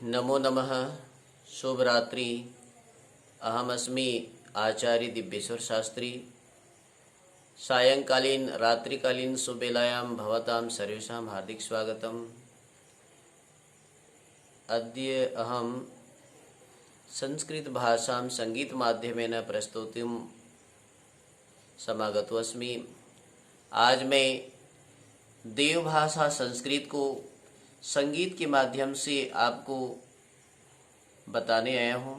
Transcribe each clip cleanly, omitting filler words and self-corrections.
नमो नमः। शुभ रात्रि। अहमस्मि आचार्य दिव्येश्वर शास्त्री। सायंकालीन रात्रिकालीन सुबेलायां भवतां सर्वेषां हार्दिक स्वागतम्। अद्य अहं संस्कृतभाषां सङ्गीतमाध्यमेन प्रस्तुतिं समागतोऽस्मि। आज मैं देवभाषा संस्कृत को संगीत के माध्यम से आपको बताने आया हूँ।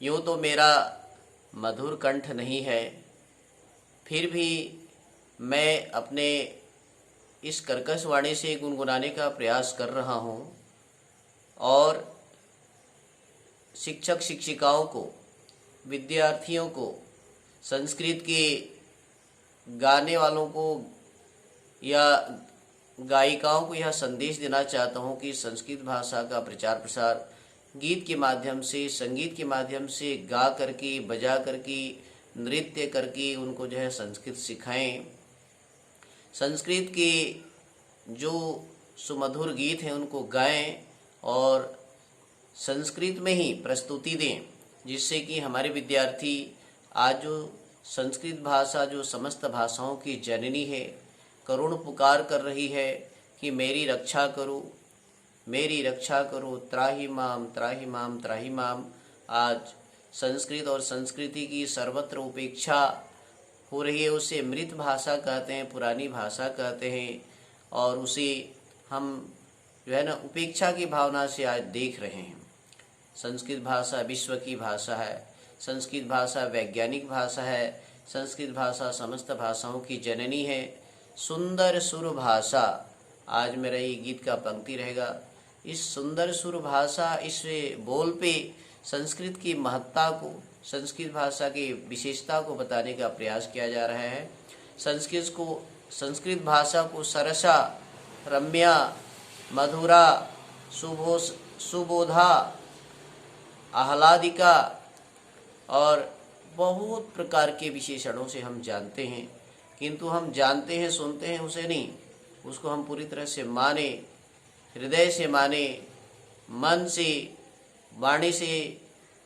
यूँ तो मेरा मधुर कंठ नहीं है, फिर भी मैं अपने इस कर्कश वाणी से गुनगुनाने का प्रयास कर रहा हूँ और शिक्षक शिक्षिकाओं को, विद्यार्थियों को, संस्कृत के गाने वालों को या गायिकाओं को यह संदेश देना चाहता हूँ कि संस्कृत भाषा का प्रचार प्रसार गीत के माध्यम से, संगीत के माध्यम से गा करके, बजा करके, नृत्य करके उनको जो है संस्कृत सिखाएं। संस्कृत के जो सुमधुर गीत हैं उनको गाएं और संस्कृत में ही प्रस्तुति दें, जिससे कि हमारे विद्यार्थी आज जो संस्कृत भाषा जो समस्त भाषाओं की जननी है, करुण पुकार कर रही है कि मेरी रक्षा करो, मेरी रक्षा करो, त्राहि माम त्राहि माम त्राहि माम। आज संस्कृत और संस्कृति की सर्वत्र उपेक्षा हो रही है। उसे मृत भाषा कहते हैं, पुरानी भाषा कहते हैं और उसे हम जो है ना उपेक्षा की भावना से आज देख रहे हैं। संस्कृत भाषा विश्व की भाषा है, संस्कृत भाषा वैज्ञानिक भाषा है, संस्कृत भाषा समस्त भाषाओं की जननी है। सुंदर सुर भाषा, आज मेरा ये गीत का पंक्ति रहेगा। इस सुंदर सुर भाषा, इस बोल पे संस्कृत की महत्ता को, संस्कृत भाषा की विशेषता को बताने का प्रयास किया जा रहा है। संस्कृत भाषा को सरसा, रम्या, मधुरा, सुबोधा, आह्लादिका और बहुत प्रकार के विशेषणों से हम जानते हैं, किंतु हम जानते हैं, सुनते हैं उसे नहीं, उसको हम पूरी तरह से माने, हृदय से माने, मन से, वाणी से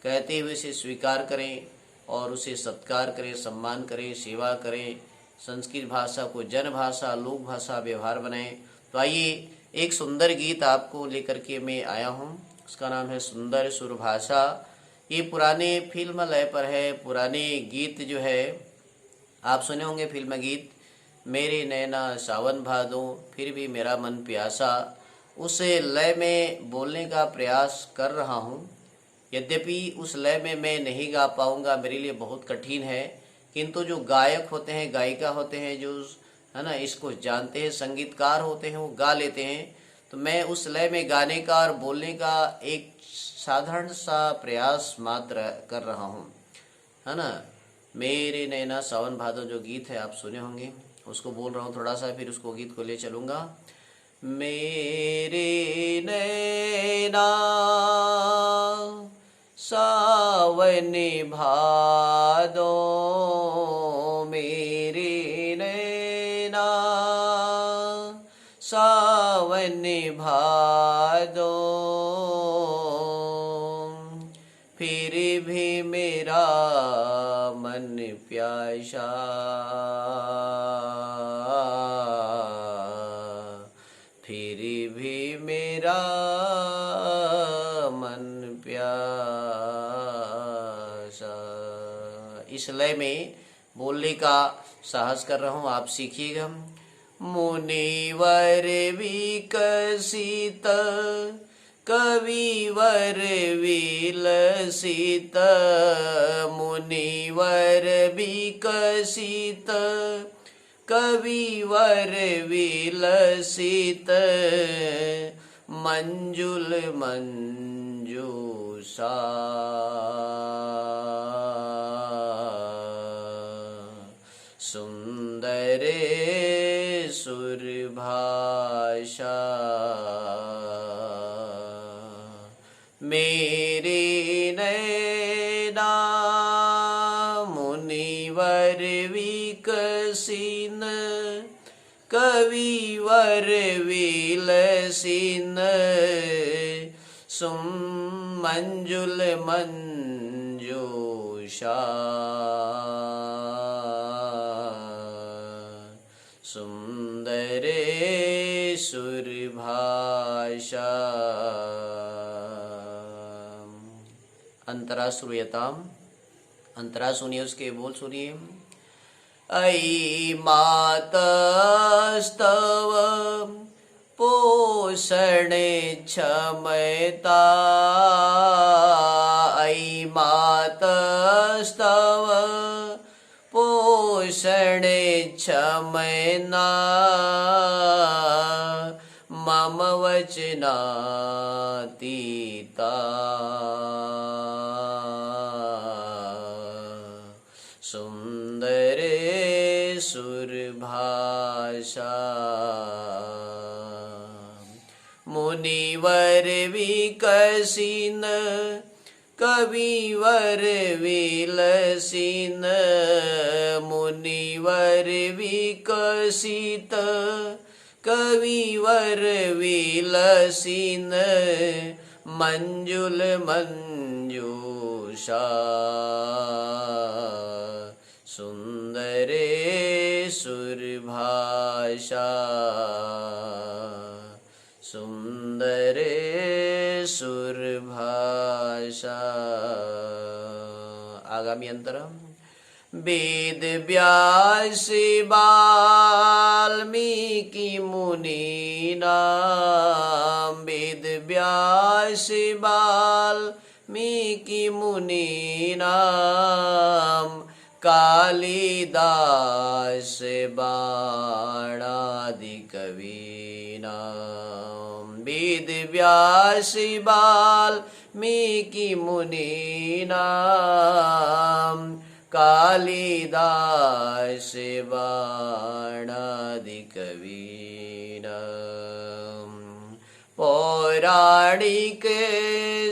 कहते हुए से स्वीकार करें और उसे सत्कार करें, सम्मान करें, सेवा करें। संस्कृत भाषा को जन भाषा, लोक भाषा, व्यवहार बनाएं। तो आइए एक सुंदर गीत आपको लेकर के मैं आया हूँ। उसका नाम है सुंदर सुर भाषा। ये पुराने फिल्म लय पर है। पुराने गीत जो है आप सुने होंगे, फिल्म गीत मेरे नैना सावन भादो, फिर भी मेरा मन प्यासा। उस लय में बोलने का प्रयास कर रहा हूँ। यद्यपि उस लय में मैं नहीं गा पाऊँगा, मेरे लिए बहुत कठिन है, किंतु जो गायक होते हैं, गायिका होते हैं, जो है ना इसको जानते हैं, संगीतकार होते हैं, वो गा लेते हैं। तो मैं उस लय में गाने का और बोलने का एक साधारण सा प्रयास मात्र कर रहा हूँ, है ना। मेरे नैना सावन भादो जो गीत है आप सुने होंगे, उसको बोल रहा हूँ थोड़ा सा, फिर उसको गीत को ले चलूँगा। मेरे नैना सावन भादो, मेरे नैना सावन भादो, फिर भी मेरा मन प्यासा, फिर भी मेरा मन प्यासा। इस लय में बोलने का साहस कर रहा हूँ, आप सीखिएगा। मुनिवर विकसित कविवर विलसित, मुनिवर विकसित कविवर विलसित, मंजुल मंजूषा, सुंदर सुर भाषा। मेरे नैना मुनिवर विकसिन कविवर विलसिन, सुमंजुल मंजूषा सुंदरे सुरभाषा। अंतरा श्रूयताम, अंतरा सुनिए, उसके बोल सुनिए। अयि मातस्तव पोषण क्षमता, अयि मातस्तव पोषण क्षमना, मम वचनातीता सुंदरे सुरभाषा। मुनिवर विकसिन कविवर विलसिन, मुनिवर विकसित कविवर विलसिन, मंजुल मंजूषा सुंदरे सुरभाषा सुंदरे सुरभाषा। आगामी अंतरम। वेद व्यास वाल्मीकि मुनीनां, वेद व्यास वाल्मीकि मुनीनां, कालिदास बाणादि कवीनां, वेद व्यास वाल्मीकि मुनीनां, कालिदास बाणादि कवीनां। पौराणिक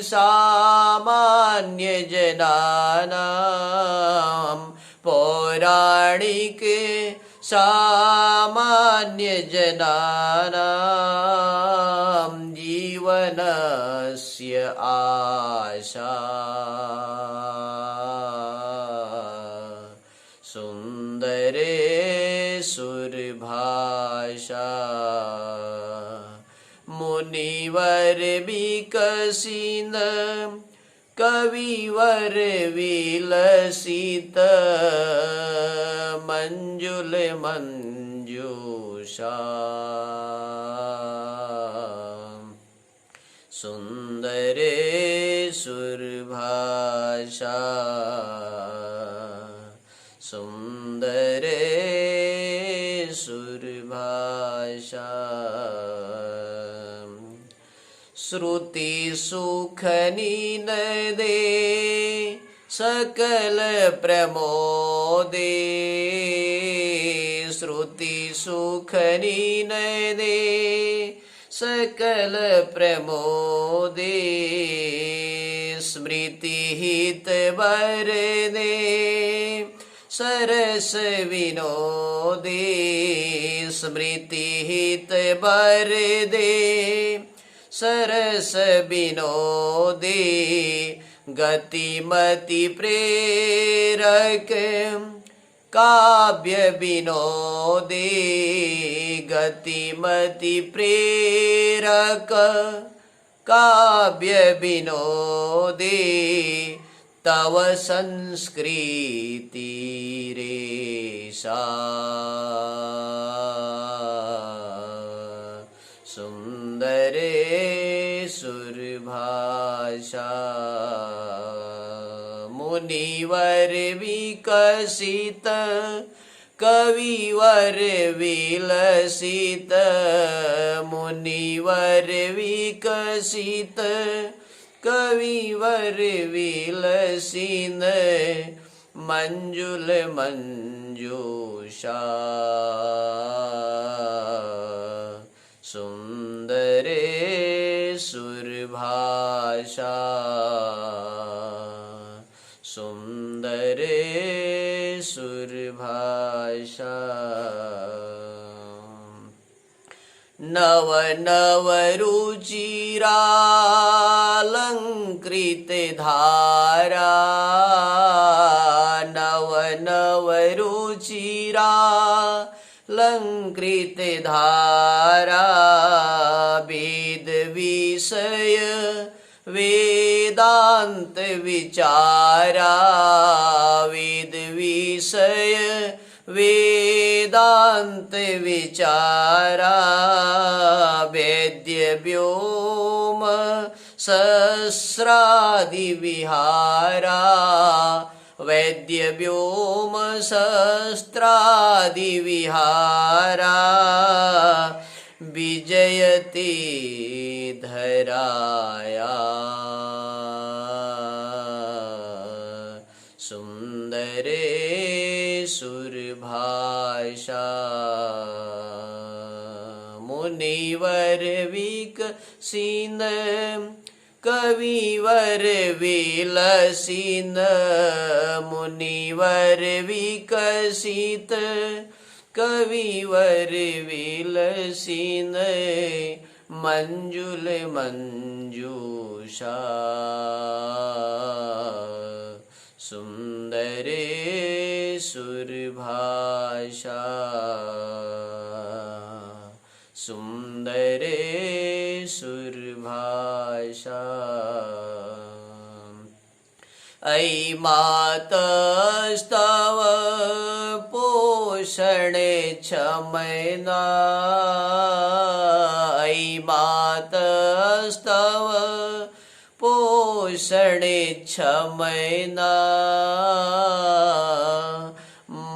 सामान्य जनानां, पौराणिक सामान्य जनानां, जीवनस्य आशा सुंदरे सुरभाषा। मुनिवर विकसिन कविवर विलसित, मंजुल मंजूषा सुंदरे सुरभाषा सुंदरे सुरभाषा। श्रुति सुख निनदे सकल प्रमोदे, श्रुति सुख निनदे सकल प्रमोदे, स्मृति हित वरदे सरस विनोदे, स्मृति हित वरदे सरस विनोदे, गतिमति प्रेरक काव्य विनोदे, गतिमति प्रेरक काव्य विनोदे, तव संस्कृति रेषा सुंदरे सुरभाषा। मुनिवर विकसित कविवर विलसित, मुनिवर विकसित कविवर विलसिन, मंजुल मंजूषा सुंदरे सुरभाषा सुंदरे सुरभाषा। नव नव रुचिरा अलंकृत धारा नव नव रुचिरा अलंकृत धारा वेद विषय वेदांत विचारा वेद विषय वेदांत विचारा वेद्य व्योम सहस्रादि विहारा वैद्य व्योम सहस्रादि विहारा विजयते धराया सुंदरे सुरभाषा मुनिवर विकसिन कविवर विलसिन मुनिवर विकसित कविवर विलसिन मंजुल मंजूषा सुंदरे सुरभाषा सुंदरे सुरभाषा ऐ मातस्तव पोषण क्षमना ऐ मातस्तव पोषण क्षमना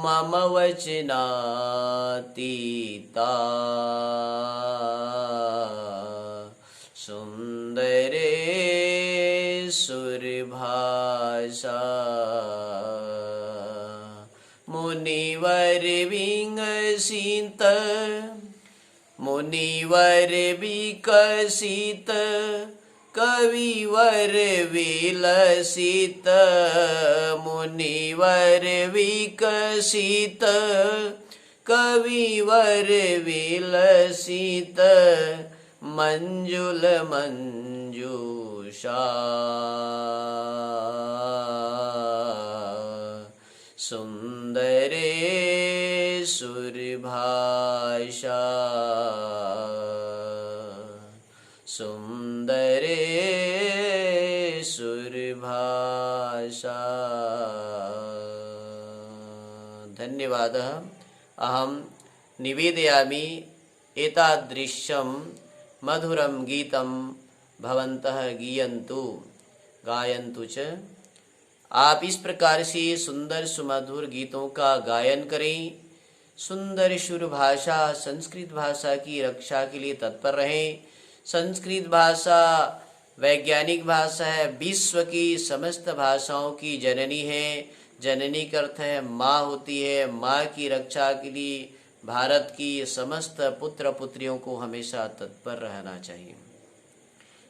मम वचनातीता सुंदरे सुरभाषा मुनिवर विकसित मुनिवर विकसित कविवर विलसित मुनिवर विकसित कविवर विलसित मंजुल मंजूषा सुंदरे सुरभाषा सुंदरे सुरभाषा धन्यवादः। अहं निवेदयामि एतादृशं मधुरं गीतं भवन्तः गीयन्तु गायन्तु च। आप इस प्रकार से सुंदर सुमधुर गीतों का गायन करें। सुंदर सुर भाषा संस्कृत भाषा की रक्षा के लिए तत्पर रहें। संस्कृत भाषा वैज्ञानिक भाषा है, विश्व की समस्त भाषाओं की जननी है। जननी का अर्थ है माँ होती है। माँ की रक्षा के लिए भारत की समस्त पुत्र पुत्रियों को हमेशा तत्पर रहना चाहिए।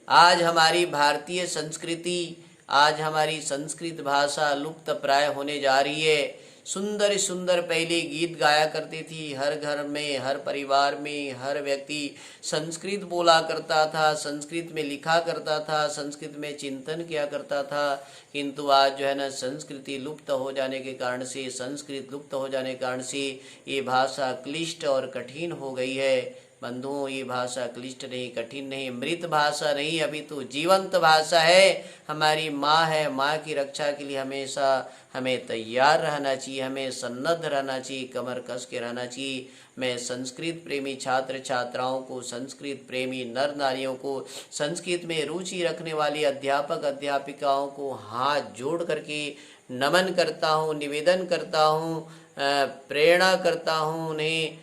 आज हमारी भारतीय संस्कृति, आज हमारी संस्कृत भाषा लुप्त प्राय होने जा रही है। सुंदर सुंदर पहले गीत गाया करती थी। हर घर में, हर परिवार में हर व्यक्ति संस्कृत बोला करता था, संस्कृत में लिखा करता था, संस्कृत में चिंतन किया करता था। किंतु आज जो है ना, संस्कृति लुप्त हो जाने के कारण से, संस्कृत लुप्त हो जाने के कारण से ये भाषा क्लिष्ट और कठिन हो गई है। बंधुओं, ये भाषा क्लिष्ट नहीं, कठिन नहीं, मृत भाषा नहीं, अभी तो जीवंत भाषा है। हमारी माँ है। माँ की रक्षा के लिए हमेशा हमें तैयार रहना चाहिए, हमें सन्नद्ध रहना चाहिए, कमर कस के रहना चाहिए। मैं संस्कृत प्रेमी छात्र छात्राओं को, संस्कृत प्रेमी नर नारियों को, संस्कृत में रुचि रखने वाली अध्यापक अध्यापिकाओं को हाथ जोड़ करके नमन करता हूँ, निवेदन करता हूँ, प्रेरणा करता हूँ, उन्हें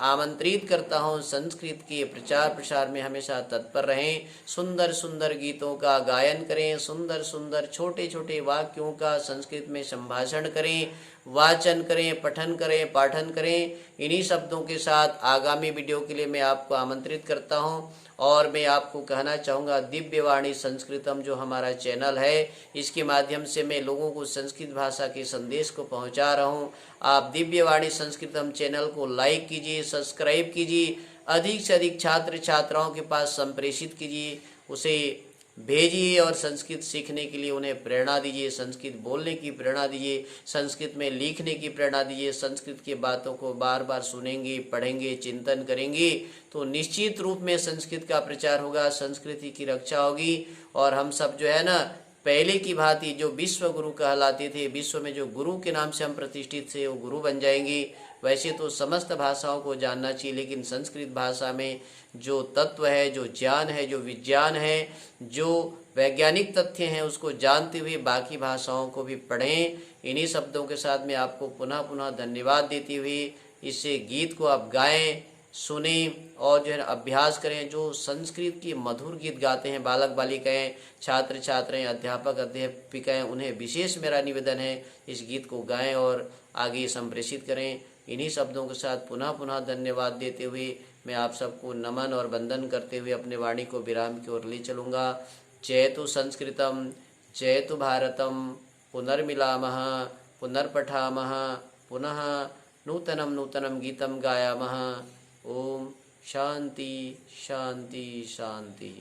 आमंत्रित करता हूँ। संस्कृत के प्रचार प्रसार में हमेशा तत्पर रहें। सुंदर सुंदर गीतों का गायन करें, सुंदर सुंदर छोटे छोटे वाक्यों का संस्कृत में संभाषण करें, वाचन करें, पठन करें, पाठन करें। इन्हीं शब्दों के साथ आगामी वीडियो के लिए मैं आपको आमंत्रित करता हूं। और मैं आपको कहना चाहूँगा, दिव्यवाणी संस्कृतम जो हमारा चैनल है, इसके माध्यम से मैं लोगों को संस्कृत भाषा के संदेश को पहुंचा रहा हूं। आप दिव्यवाणी संस्कृतम चैनल को लाइक कीजिए, सब्सक्राइब कीजिए, अधिक से अधिक छात्र छात्राओं के पास संप्रेषित कीजिए, उसे भेजिए और संस्कृत सीखने के लिए उन्हें प्रेरणा दीजिए, संस्कृत बोलने की प्रेरणा दीजिए, संस्कृत में लिखने की प्रेरणा दीजिए। संस्कृत की बातों को बार बार सुनेंगे, पढ़ेंगे, चिंतन करेंगे तो निश्चित रूप में संस्कृत का प्रचार होगा, संस्कृति की रक्षा होगी। और हम सब जो है ना पहले की भांति जो विश्व गुरु कहलाते थे, विश्व में जो गुरु के नाम से हम प्रतिष्ठित थे वो गुरु बन जाएंगे। वैसे तो समस्त भाषाओं को जानना चाहिए, लेकिन संस्कृत भाषा में जो तत्व है, जो ज्ञान है, जो विज्ञान है, जो वैज्ञानिक तथ्य हैं उसको जानते हुए बाकी भाषाओं को भी पढ़ें। इन्हीं शब्दों के साथ मैं आपको पुनः पुनः धन्यवाद देते हुए इसे गीत को आप गाएं, सुने और जो है अभ्यास करें। जो संस्कृत की मधुर गीत गाते हैं बालक बालिकाएं, छात्र छात्राएं, अध्यापक अध्यापिकाएं, उन्हें विशेष मेरा निवेदन है इस गीत को गाएं और आगे संप्रेषित करें। इन्हीं शब्दों के साथ पुनः पुनः धन्यवाद देते हुए मैं आप सबको नमन और वंदन करते हुए अपने वाणी को विराम की ओर ले चलूँगा। जयतु संस्कृतम, जयतु भारतम, पुनर्मिलामः, पुनर्पठामः, पुनः नूतनं नूतनं गीतं गायामः। ओम शांति शांति शांति।